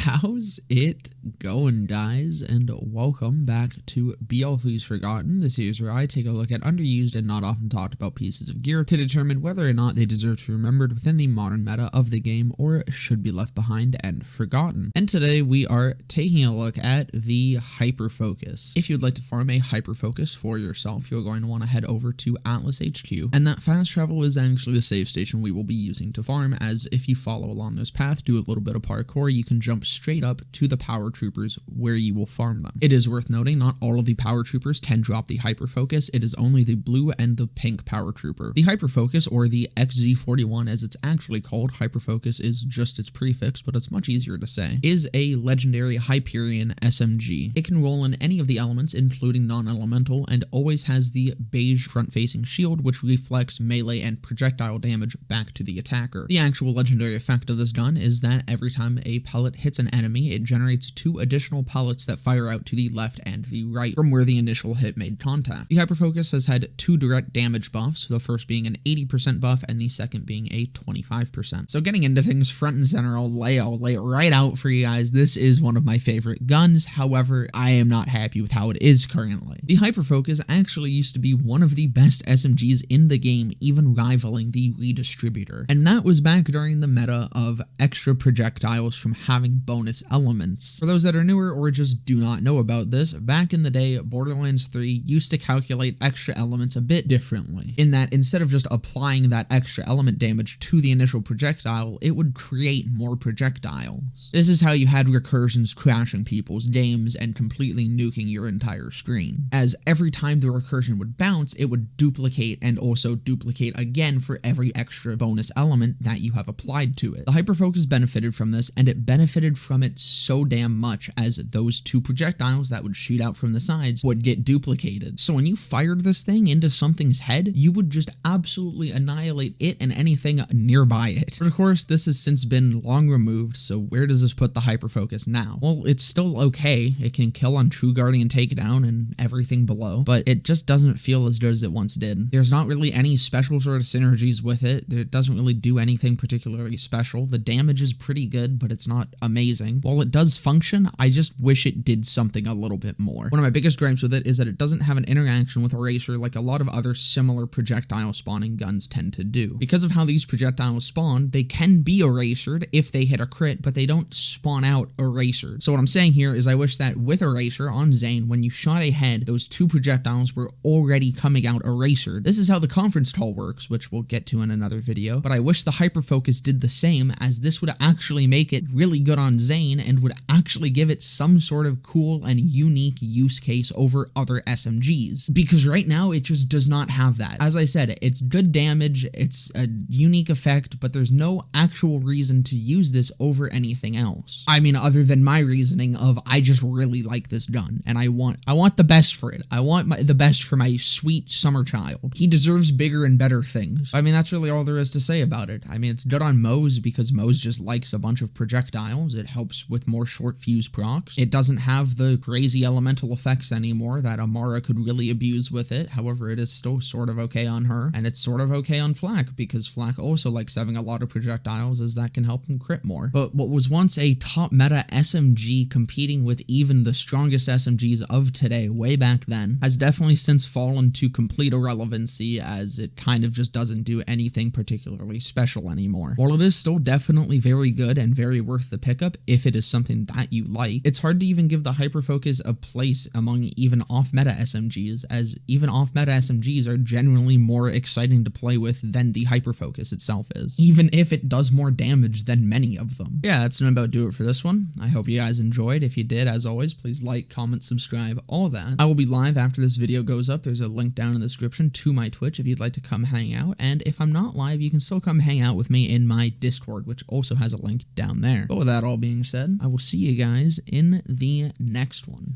How's it going, guys, and welcome back to BL3's Forgotten, the series where I take a look at underused and not often talked about pieces of gear to determine whether or not they deserve to be remembered within the modern meta of the game or should be left behind and forgotten. And today we are taking a look at the Hyperfocus. If you'd like to farm a Hyperfocus for yourself, you're going to want to head over to Atlas HQ, and that fast travel is actually the save station we will be using to farm, as if you follow along this path, do a little bit of parkour, you can jump straight up to the power troopers where you will farm them. It is worth noting, not all of the power troopers can drop the Hyperfocus. It is only the blue and the pink power trooper. The Hyperfocus, or the XZ41 as it's actually called, Hyperfocus is just its prefix, but it's much easier to say, is a legendary Hyperion SMG. It can roll in any of the elements, including non-elemental, and always has the beige front-facing shield, which reflects melee and projectile damage back to the attacker. The actual legendary effect of this gun is that every time a pellet hits an enemy, it generates 2 additional pellets that fire out to the left and the right from where the initial hit made contact. The Hyperfocus has had 2 direct damage buffs, the first being an 80% buff and the second being a 25%. So getting into things front and center, I'll lay it right out for you guys. This is one of my favorite guns, however, I am not happy with how it is currently. The Hyperfocus actually used to be one of the best SMGs in the game, even rivaling the Redistributor, and that was back during the meta of extra projectiles from having bonus elements. For those that are newer or just do not know about this, back in the day, Borderlands 3 used to calculate extra elements a bit differently, in that instead of just applying that extra element damage to the initial projectile, it would create more projectiles. This is how you had recursions crashing people's games and completely nuking your entire screen, as every time the recursion would bounce, it would duplicate and also duplicate again for every extra bonus element that you have applied to it. The Hyperfocus benefited from this, and it benefited from it so damn much, as those 2 projectiles that would shoot out from the sides would get duplicated. So when you fired this thing into something's head, you would just absolutely annihilate it and anything nearby it. But of course, this has since been long removed, so where does this put the Hyperfocus now? Well, it's still okay. It can kill on True Guardian Takedown and everything below, but it just doesn't feel as good as it once did. There's not really any special sort of synergies with it. It doesn't really do anything particularly special. The damage is pretty good, but it's not amazing. While it does function, I just wish it did something a little bit more. One of my biggest gripes with it is that it doesn't have an interaction with Eraser like a lot of other similar projectile spawning guns tend to do. Because of how these projectiles spawn, they can be erasered if they hit a crit, but they don't spawn out erasered. So what I'm saying here is I wish that with Eraser on Zane, when you shot a head, those 2 projectiles were already coming out erasered. This is how the conference call works, which we'll get to in another video, but I wish the Hyperfocus did the same, as this would actually make it really good on Zane and would actually give it some sort of cool and unique use case over other SMGs. Because right now, it just does not have that. As I said, it's good damage, it's a unique effect, but there's no actual reason to use this over anything else. I mean, other than my reasoning of, I just really like this gun, and I want the best for it. I want the best for my sweet summer child. He deserves bigger and better things. I mean, that's really all there is to say about it. I mean, it's good on Moze because Moze just likes a bunch of projectiles. It helps with more short fuse procs. It doesn't have the crazy elemental effects anymore that Amara could really abuse with it. However, it is still sort of okay on her, and it's sort of okay on Flak, because Flak also likes having a lot of projectiles, as that can help him crit more. But what was once a top meta SMG competing with even the strongest SMGs of today way back then has definitely since fallen to complete irrelevancy, as it kind of just doesn't do anything particularly special anymore. While it is still definitely very good and very worth the pickup if it is something that you like, it's hard to even give the Hyperfocus a place among even off-meta SMGs, as even off-meta SMGs are genuinely more exciting to play with than the Hyperfocus itself is, even if it does more damage than many of them. Yeah, that's gonna about do it for this one. I hope you guys enjoyed. If you did, as always, please like, comment, subscribe, all that. I will be live after this video goes up. There's a link down in the description to my Twitch if you'd like to come hang out, and if I'm not live, you can still come hang out with me in my Discord, which also has a link down there. But with that all being said, I will see you guys in the next one.